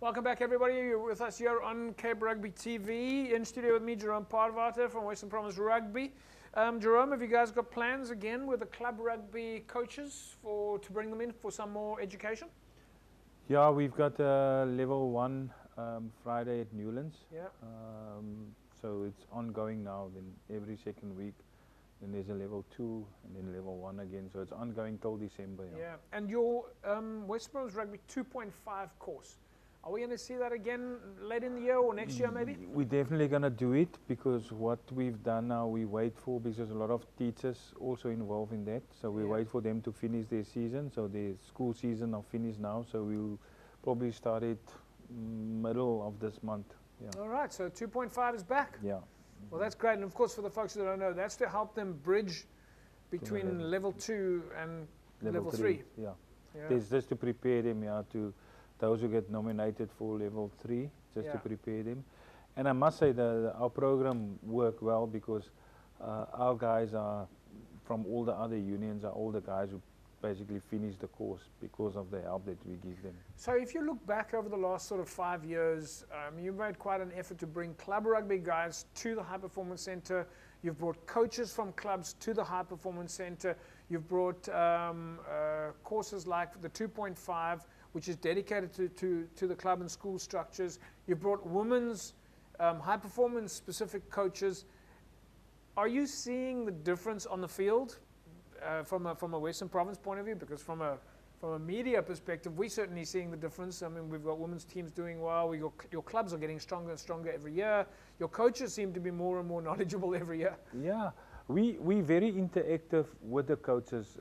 Welcome back, everybody. You're with us here on Cape Rugby TV. In studio with me, Jerome Parvater from Western Province Rugby. Jerome, have you guys got plans again with the club rugby coaches to bring them in for some more education? Yeah, we've got level 1 Friday at Newlands. Yeah. So it's ongoing now. Then every second week, then there's a level 2 and then level 1 again. So it's ongoing till December. Yeah. And your Western Province Rugby 2.5 course. Are we going to see that again late in the year or next year maybe? We're definitely going to do it, because what we've done now, we wait for, because there's a lot of teachers also involved in that. So we wait for them to finish their season. So their school season are finished now. So we'll probably start it middle of this month. Yeah. All right, so 2.5 is back. Yeah. Well, that's great. And of course, for the folks that don't know, that's to help them bridge between level 2 and level 3. Yeah. It's just to prepare them, to those who get nominated for level 3, just to prepare them. And I must say that our program worked well, because our guys are from all the other unions, are all the guys who basically finish the course because of the help that we give them. So if you look back over the last sort of 5 years, you've made quite an effort to bring club rugby guys to the High Performance Centre. You've brought coaches from clubs to the High Performance Centre. You've brought courses like the 2.5, which is dedicated to the club and school structures. You've brought women's high performance specific coaches. Are you seeing the difference on the field from a Western Province point of view? Because from a media perspective, we're certainly seeing the difference. I mean, we've got women's teams doing well. Your clubs are getting stronger and stronger every year. Your coaches seem to be more and more knowledgeable every year. Yeah, we're very interactive with the coaches.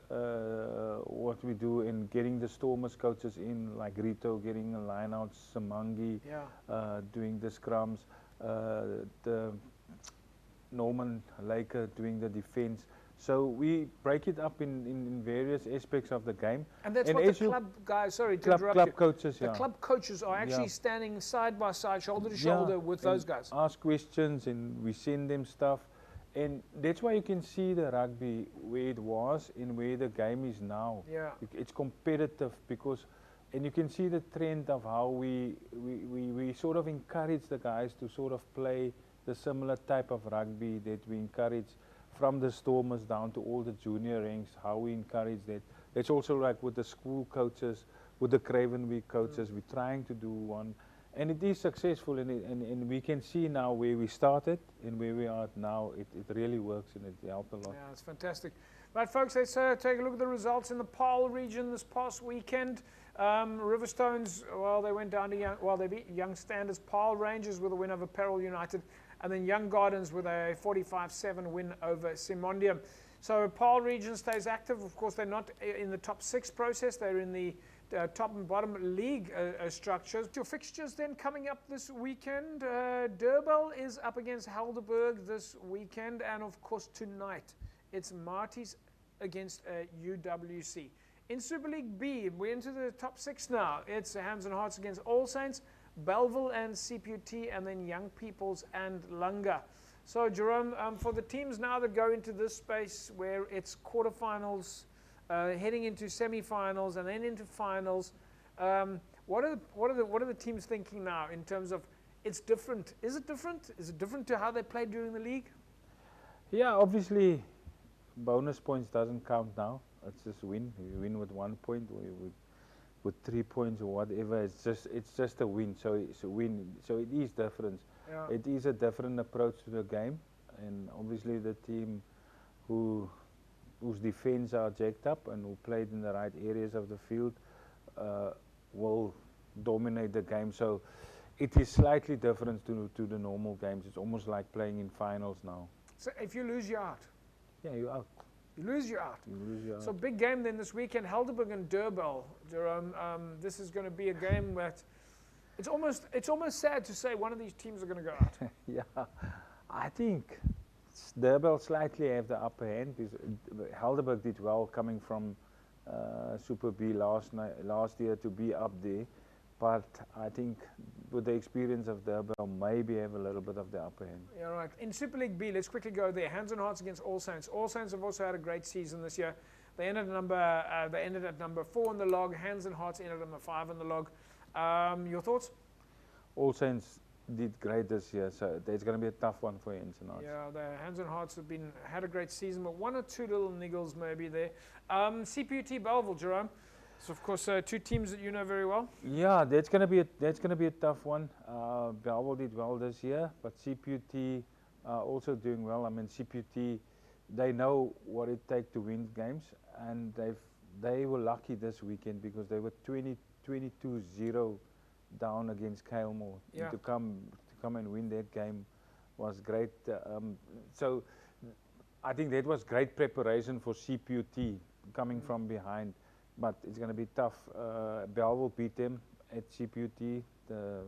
What we do in getting the Stormers coaches in, like Rito getting a line out, Samangi doing the scrums, the Norman Laker doing the defense. So we break it up in various aspects of the game. And that's what the club guys, sorry to interrupt club you. coaches, the club coaches are actually standing side by side, shoulder to shoulder with those guys. Ask questions and we send them stuff. And that's why you can see the rugby where it was and where the game is now. Yeah. It's competitive, because, and you can see the trend of how we sort of encourage the guys to sort of play the similar type of rugby that we encourage from the Stormers down to all the junior ranks, how we encourage that. It's also like with the school coaches, with the Craven Week coaches, we're trying to do one. And it is successful, and we can see now where we started and where we are now. It really works, and it helped a lot. Yeah, it's fantastic. Right, folks, let's take a look at the results in the Paarl region this past weekend. Riverstones, well, they went down to they beat Young Standards. Paarl Rangers with a win over Peril United. And then Young Gardens with a 45-7 win over Simondia. So Paarl region stays active. Of course, they're not in the top 6 process. They're in the top and bottom league structures. Your fixtures then coming up this weekend. Durban is up against Helderberg this weekend. And of course, tonight, it's Marties against UWC. In Super League B, we're into the top 6 now. It's Hands and Hearts against All Saints, Belleville and CPUT, and then Young Peoples and Lunga. So Jerome, for the teams now that go into this space where it's quarterfinals, heading into semi-finals and then into finals, what are the teams thinking now in terms of it's different? Is it different? Is it different to how they played during the league? Yeah, obviously, bonus points doesn't count now. It's just win. You win with 1 point, or with 3 points or whatever. It's just a win. So it's a win. So it is different. Yeah. It is a different approach to the game, and obviously the team whose defense are jacked up and who played in the right areas of the field will dominate the game. So it is slightly different to the normal games. It's almost like playing in finals now. So if you lose, you're out. Yeah, you're out. You lose, you're out. You lose, you're out. So big game then this weekend, Helderberg and Durban. Jerome, this is going to be a game that it's almost sad to say one of these teams are going to go out. Yeah, I think Durban slightly have the upper hand, because Helderberg did well coming from Super B last year to be up there. But I think with the experience of Durban, maybe have a little bit of the upper hand. Yeah, right. In Super League B, let's quickly go there. Hands and Hearts against All Saints. All Saints have also had a great season this year. They ended at number 4 in the log. Hands and Hearts ended at number 5 in the log. Your thoughts? All Saints did great this year, so it's going to be a tough one for Ends and Hearts. Yeah, the Hands and Hearts have had a great season, but one or two little niggles maybe there. CPUT Belleville, Jerome. So of course, two teams that you know very well. Yeah, that's going to be a tough one. Belleville did well this year, but CPUT also doing well. I mean, CPUT, they know what it takes to win games, and they were lucky this weekend because they were 22-0 down against Kalemore. Yeah. To come and win that game was great. So I think that was great preparation for CPUT coming from behind, but it's going to be tough. Belleville beat them at CPUT the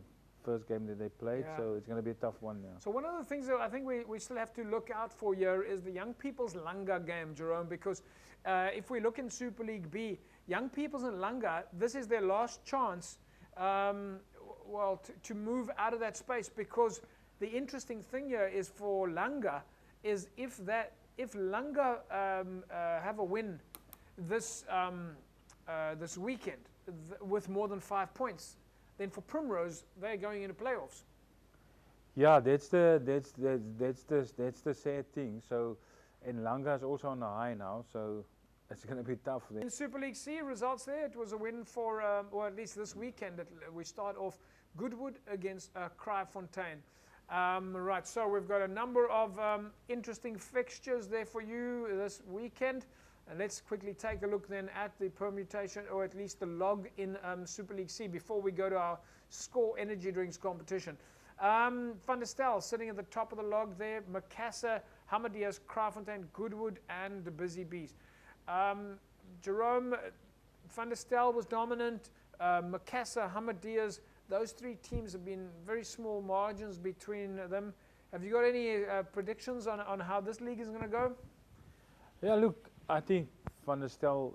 first game that they played, so it's going to be a tough one now. So one of the things that I think we still have to look out for here is the Young People's Langa game, Jerome, because if we look in Super League B, Young People's and Langa, this is their last chance to move out of that space, because the interesting thing here is for Langa is if Langa have a win this weekend with more than 5 points, then for Primrose they're going into playoffs. Yeah, that's the sad thing. So, and Langa is also on the high now, so it's going to be tough there. In Super League C, results there, it was a win for, or at least this weekend, we start off Goodwood against Kraaifontein. Right, so we've got a number of interesting fixtures there for you this weekend. And let's quickly take a look then at the permutation, or at least the log in Super League C before we go to our Score Energy Drinks competition. Van der Stel sitting at the top of the log there, Macassar, Hamadias, Kraaifontein, Goodwood, and the Busy Bees. Jerome, Van der Stel was dominant, Macassar, Hamadias, those three teams have been very small margins between them. Have you got any predictions on how this league is going to go? Yeah, look, I think Van der Stel,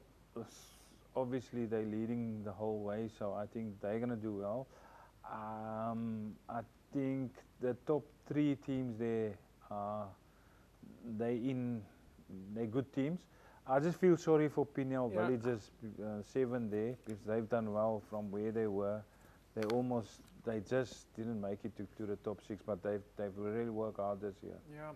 obviously they're leading the whole way, so I think they're going to do well. I think the top three teams there, they're good teams. I just feel sorry for Pinel Villages 7 there, because they've done well from where they were. They just didn't make it to the top 6, but they've really worked hard this year. Yeah.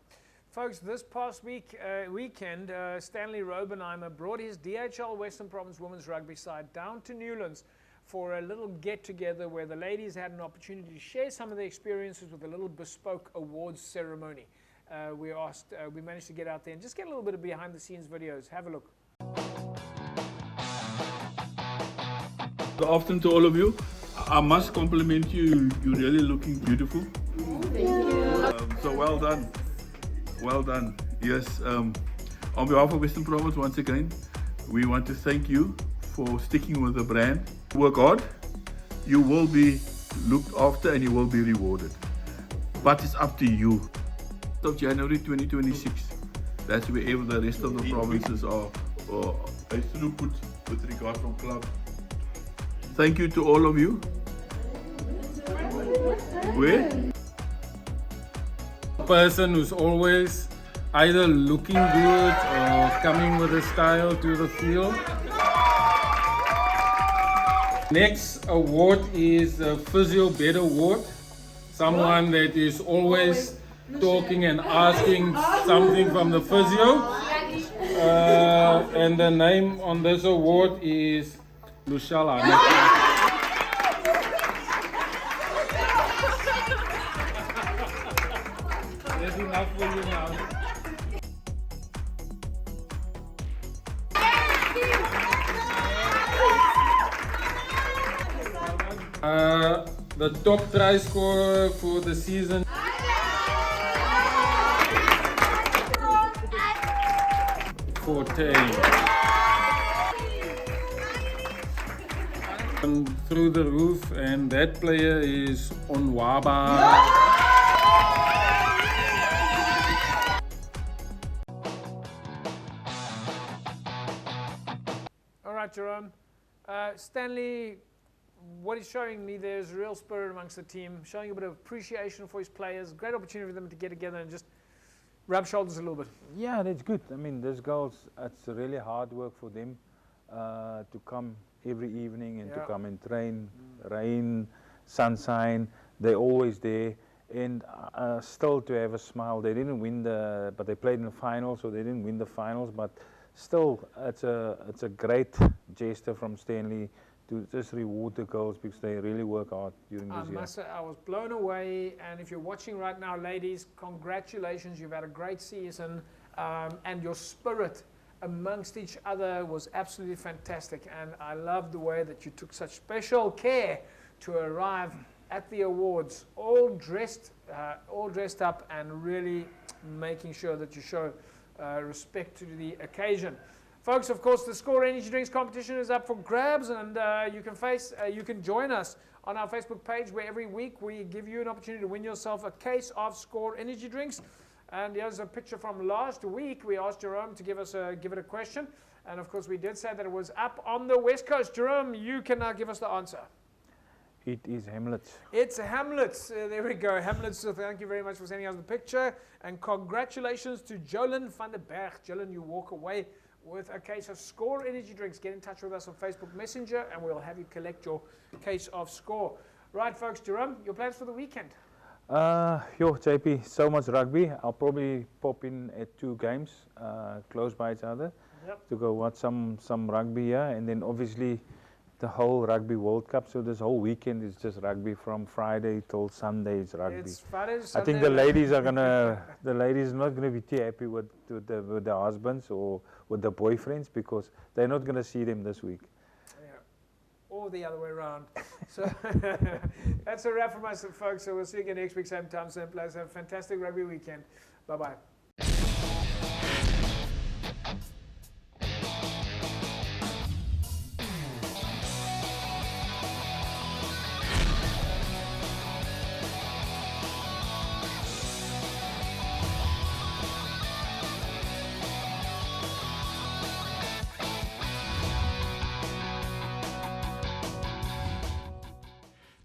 Folks, this past weekend, Stanley Robenheimer brought his DHL Western Province Women's Rugby side down to Newlands for a little get-together where the ladies had an opportunity to share some of their experiences with a little bespoke awards ceremony. We managed to get out there and just get a little bit of behind-the-scenes videos. Have a look. Good afternoon to all of you. I must compliment you. You're really looking beautiful. Thank you. So well done. Well done. Yes. On behalf of Western Province, once again, we want to thank you for sticking with the brand. Work hard. You will be looked after and you will be rewarded. But it's up to you. Of January 2026. That's wherever the rest of the provinces are throughput with regard from club. Thank you to all of you. Where? Person who's always either looking good or coming with a style to the field. Next award is the Physio Bed Award. Someone that is always talking and asking something from the physio. And the name on this award is Lushala. That's enough for you now. The top try scorer for the season. Through the roof, and that player is Onwaba. All right, Jerome. Stanley, what he's showing me there is real spirit amongst the team, showing a bit of appreciation for his players. Great opportunity for them to get together and just rub shoulders a little bit. Yeah, that's good. I mean, these girls, it's really hard work for them to come every evening and to come and train, rain, sunshine. they're always there. And still to have a smile. They didn't win but they played in the finals, so they didn't win the finals. But still, it's a great gesture from Stanley to just reward the girls because they really work hard during this year. I must say, I was blown away. And if you're watching right now, ladies, congratulations. You've had a great season. And your spirit amongst each other was absolutely fantastic. And I love the way that you took such special care to arrive at the awards, all dressed up and really making sure that you show respect to the occasion. Folks, of course, the Score Energy Drinks competition is up for grabs, and you can join us on our Facebook page, where every week we give you an opportunity to win yourself a case of Score Energy Drinks. And here's a picture from last week. We asked Jerome to give it a question, and of course we did say that it was up on the West Coast. Jerome, you can now give us the answer. It is Hamlet's. It's Hamlet's. There we go. Hamlet's. So thank you very much for sending us the picture. And congratulations to Jolyn van der Berg. Jolyn, you walk away with a case of Score Energy Drinks. Get in touch with us on Facebook Messenger, and we'll have you collect your case of Score. Right, folks. Jerome, your plans for the weekend? JP, so much rugby. I'll probably pop in at 2 games close by each other to go watch some rugby here, and then obviously the whole Rugby World Cup. So this whole weekend is just rugby from Friday till Sunday. It's rugby. It's Friday, I think the ladies are not gonna be too happy with their husbands or with their boyfriends, because they're not gonna see them this week. Yeah. Or the other way around. So that's a wrap from us, folks. So we'll see you again next week, same time, same place. Have a fantastic rugby weekend. Bye bye.